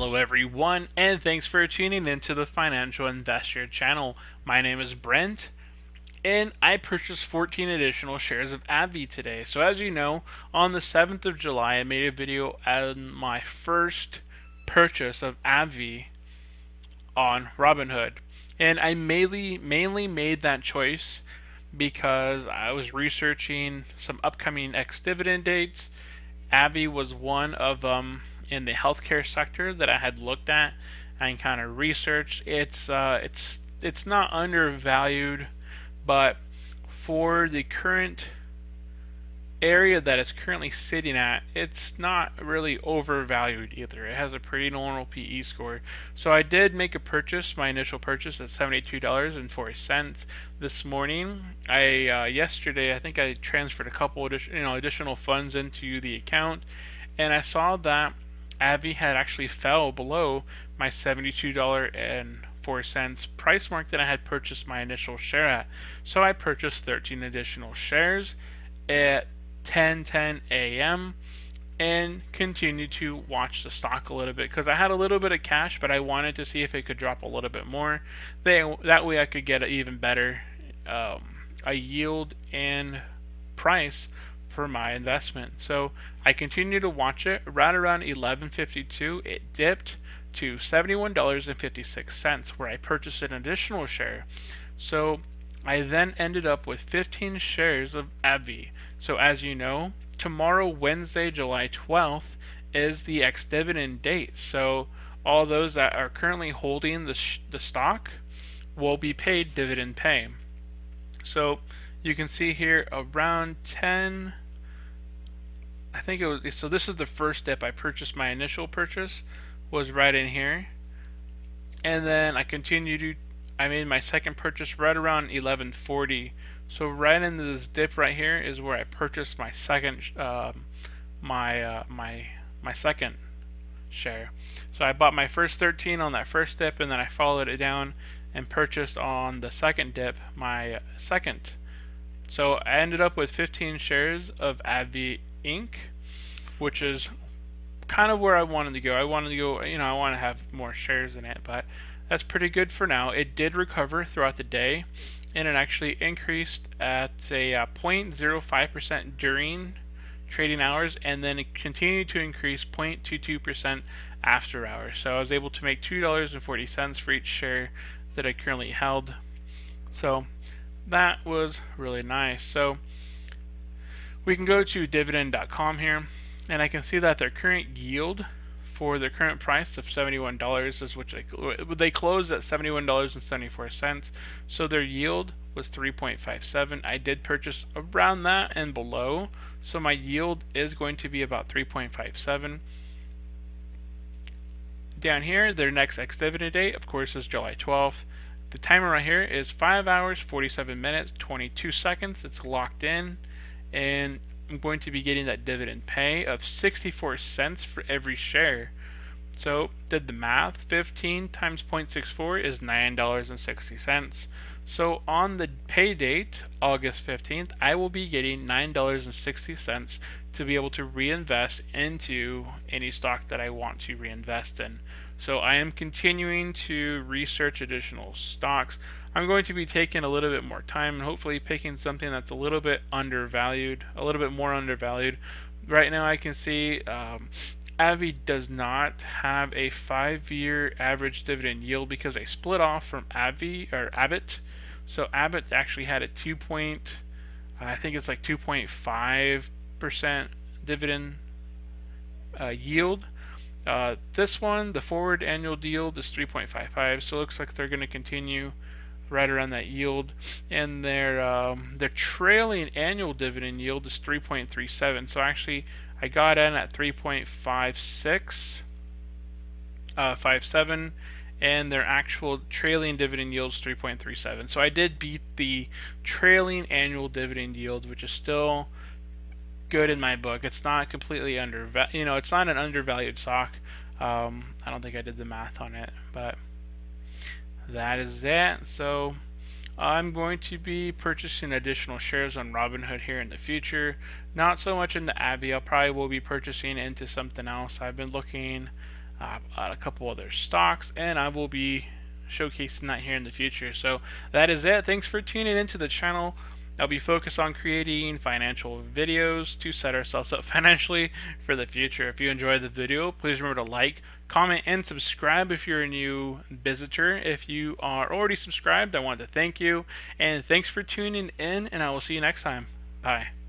Hello everyone, and thanks for tuning into the Financial Investor channel. My name is Brent, and I purchased 14 additional shares of ABBV today. So as you know, on the 7th of July, I made a video on my first purchase of ABBV on Robinhood. And I mainly made that choice because I was researching some upcoming ex-dividend dates. ABBV was one of them in the healthcare sector that I had looked at and kind of researched. It's not undervalued, but for the current area that it's currently sitting at, it's not really overvalued either. It has a pretty normal PE score. So I did make a purchase, my initial purchase at $72.04 this morning. Yesterday I think I transferred a couple additional funds into the account, and I saw that ABBV had actually fell below my $72.04 price mark that I had purchased my initial share at. So I purchased 13 additional shares at 10:10 a.m. and continued to watch the stock a little bit because I had a little bit of cash, but I wanted to see if it could drop a little bit more. That way I could get an even better a yield and price for my investment. So I continued to watch it. Right around 11:52, it dipped to $71.56, where I purchased an additional share. So I then ended up with 15 shares of ABBV. So as you know, tomorrow, Wednesday, July 12th, is the ex-dividend date. So all those that are currently holding the stock will be paid dividend pay. So you can see here around 10, I think it was, so this is the first dip. I purchased, my initial purchase was right in here, and then I made my second purchase right around 11:40. So right into this dip right here is where I purchased my second my second share. So I bought my first 13 on that first dip, and then I followed it down and purchased on the second dip my second. So I ended up with 15 shares of ABBV Inc., which is kind of where I wanted to go. I wanted to go, I want to have more shares in it, but that's pretty good for now. It did recover throughout the day, and it actually increased at a 0.05% during trading hours, and then it continued to increase 0.22% after hours. So I was able to make $2.40 for each share that I currently held. So that was really nice. So we can go to dividend.com here, and I can see that their current yield for their current price of $71 is which they closed at $71.74. So their yield was 3.57. I did purchase around that and below, so my yield is going to be about 3.57. Down here, their next ex-dividend date, of course, is July 12th. The timer right here is 5 hours, 47 minutes, 22 seconds. It's locked in, and I'm going to be getting that dividend pay of 64 cents for every share. So did the math, 15 times 0.64 is $9.60. So on the pay date, August 15th, I will be getting $9.60 to be able to reinvest into any stock that I want to reinvest in. So I am continuing to research additional stocks. I'm going to be taking a little bit more time and hopefully picking something that's a little bit undervalued, a little bit more undervalued. Right now I can see ABBV does not have a 5-year average dividend yield because they split off from Abbott. So Abbott actually had a I think it's like 2.5% dividend yield. This one, the forward annual yield is 3.55, so it looks like they're going to continue right around that yield, and their trailing annual dividend yield is 3.37. So actually I got in at 3.57, and their actual trailing dividend yield is 3.37. So I did beat the trailing annual dividend yield, which is still good in my book. It's not completely it's not an undervalued stock. I don't think I did the math on it, but that is that. So I'm going to be purchasing additional shares on Robinhood here in the future. Not so much in the ABBV. I probably will be purchasing into something else. I've been looking a couple other stocks, and I will be showcasing that here in the future. So that is it. Thanks for tuning into the channel. I'll be focused on creating financial videos to set ourselves up financially for the future. If you enjoyed the video, please remember to like, comment, and subscribe if you're a new visitor. If you are already subscribed, I want to thank you, and thanks for tuning in, and I will see you next time. Bye.